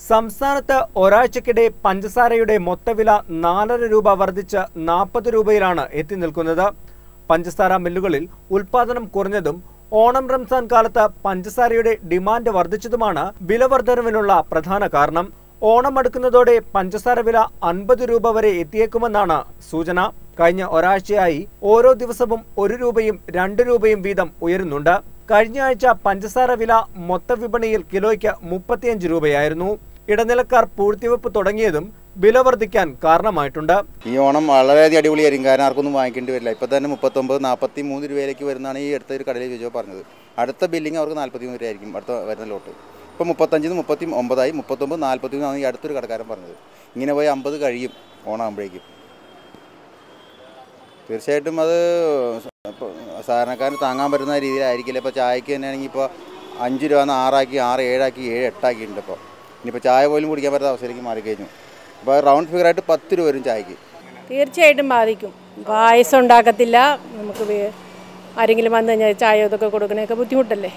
സംസ്ഥാനത്ത് ഒരാഴ്ചക്കിടെ പഞ്ചസാരയുടെ മൊത്തവില 4.5 രൂപ വർദ്ധിച്ച് 40 രൂപയിലാണ് എത്തി നിൽക്കുന്നത്. പഞ്ചസാര മില്ലുകളിൽ ഉൽപാദനം കുറഞ്ഞതും ഓണം റംസാൻ കാലത്ത് പഞ്ചസാരയുടെ ഡിമാൻഡ് വർദ്ധിച്ചതുമാണ് വില വർധനവിനുള്ള പ്രധാന കാരണം. ഓണം അടുക്കുന്നതോടെ പഞ്ചസാര വില 50 രൂപ വരെ എത്തിയേക്കുമെന്നാണ് സൂചന. കഴിഞ്ഞ ഒരാഴ്ചയായി ഓരോ ദിവസവും 1 രൂപയും 2 രൂപയും വീതം ഉയരുന്നുണ്ട്. കഴിഞ്ഞ ആഴ്ച പഞ്ചസാര വില മൊത്ത വിപണിയിൽ കിലോയ്ക്ക് 35 രൂപയായിരുന്നു. ഇടനിലക്കാർ പൂഴ്ത്തിവെപ്പ് തുടങ്ങിയതും വില വർദ്ധിക്കാൻ കാരണമായിട്ടുണ്ട്. ഈ ഓണം വളരെയധികം അടിപൊളിയായിരിക്കും, കാരണം ആർക്കൊന്നും വാങ്ങിക്കേണ്ടി വരില്ല. ഇപ്പോൾ തന്നെ 39-43 രൂപയിലേക്ക് വരുന്നതാണ് ഈ അടുത്തൊരു കടയിൽ ചോദിച്ചോ പറഞ്ഞത്. അടുത്ത ബില്ലിങ് അവർക്ക് 43 രൂപയായിരിക്കും അടുത്ത വരുന്ന ലോട്ട്. ഇപ്പോൾ 35-39 39-43 ഈ അടുത്തൊരു കടക്കാരൻ പറഞ്ഞത്. ഇങ്ങനെ പോയി 50 കഴിയും ഓണാകുമ്പോഴേക്കും. തീർച്ചയായിട്ടും അത് സാധാരണക്കാരന് താങ്ങാൻ പറ്റുന്ന രീതിയിലായിരിക്കില്ല. ഇപ്പോൾ ചായക്ക് തന്നെയാണെങ്കിൽ ഇപ്പോൾ 5 രൂപ 6 ആക്കി 6, 7 ആക്കി 7, 8 ആക്കിയിട്ടുണ്ട്. ഇപ്പോൾ ഇനിയിപ്പോൾ ചായ പോലും കുടിക്കാൻ പറ്റാത്ത അവസ്ഥയിലേക്ക് മാറിക്കഴിഞ്ഞു. അപ്പോൾ റൗണ്ട് ഫിഗറായിട്ട് 10 രൂപ വരും ചായക്ക്. തീർച്ചയായിട്ടും ബാധിക്കും. പായസം ഉണ്ടാക്കത്തില്ല, നമുക്ക് ആരെങ്കിലും വന്നു കഴിഞ്ഞാൽ ചായ ഇതൊക്കെ കൊടുക്കണതൊക്കെ ബുദ്ധിമുട്ടല്ലേ.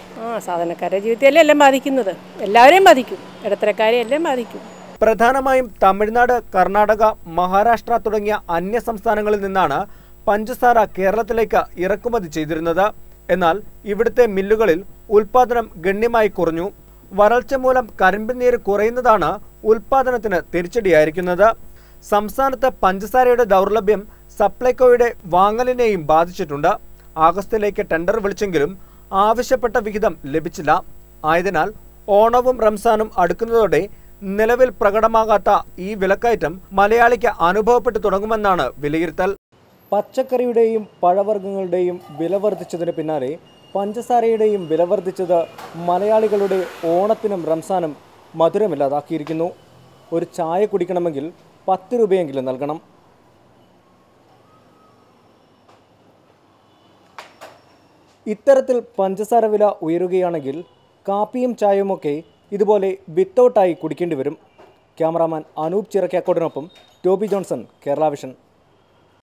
സാധാരണക്കാരുടെ ജീവിതത്തിലല്ലേ എല്ലാം ബാധിക്കുന്നത്. എല്ലാവരെയും ബാധിക്കും, ഇടത്തരക്കാരെ എല്ലാം ബാധിക്കും. പ്രധാനമായും തമിഴ്നാട്, കർണാടക, മഹാരാഷ്ട്ര തുടങ്ങിയ അന്യ സംസ്ഥാനങ്ങളിൽ നിന്നാണ് പഞ്ചസാര കേരളത്തിലേക്ക് ഇറക്കുമതി ചെയ്തിരുന്നത്. എന്നാൽ ഇവിടുത്തെ മില്ലുകളിൽ ഉൽപാദനം ഗണ്യമായി കുറഞ്ഞു. വരൾച്ച മൂലം കരിമ്പിൻ നീര് കുറയുന്നതാണ് ഉൽപാദനത്തിന് തിരിച്ചടിയായിരിക്കുന്നത്. സംസ്ഥാനത്ത് പഞ്ചസാരയുടെ ദൗർലഭ്യം സപ്ലൈകോയുടെ വാങ്ങലിനെയും ബാധിച്ചിട്ടുണ്ട്. ആഗസ്റ്റിലേക്ക് ടെൻഡർ വിളിച്ചെങ്കിലും ആവശ്യപ്പെട്ട വിഹിതം ലഭിച്ചില്ല. ആയതിനാൽ ഓണവും റംസാനും അടുക്കുന്നതോടെ നിലവിൽ പ്രകടമാകാത്ത ഈ വിലക്കയറ്റം മലയാളിക്ക് അനുഭവപ്പെട്ടു തുടങ്ങുമെന്നാണ് വിലയിരുത്തൽ. പച്ചക്കറിയുടെയും പഴവർഗ്ഗങ്ങളുടെയും വില വർദ്ധിച്ചതിന് പിന്നാലെ പഞ്ചസാരയുടെയും വില വർദ്ധിച്ചത് മലയാളികളുടെ ഓണത്തിനും റംസാനും മധുരമില്ലാതാക്കിയിരിക്കുന്നു. ഒരു ചായ കുടിക്കണമെങ്കിൽ 10 രൂപയെങ്കിലും നൽകണം. ഇത്തരത്തിൽ പഞ്ചസാര വില ഉയരുകയാണെങ്കിൽ കാപ്പിയും ചായയുമൊക്കെ ഇതുപോലെ വിത്തൗട്ടായി കുടിക്കേണ്ടി വരും. ക്യാമറാമാൻ അനൂപ് ചിറക്കാക്കോടിനൊപ്പം ടോബി ജോൺസൺ, കേരള വിഷൻ.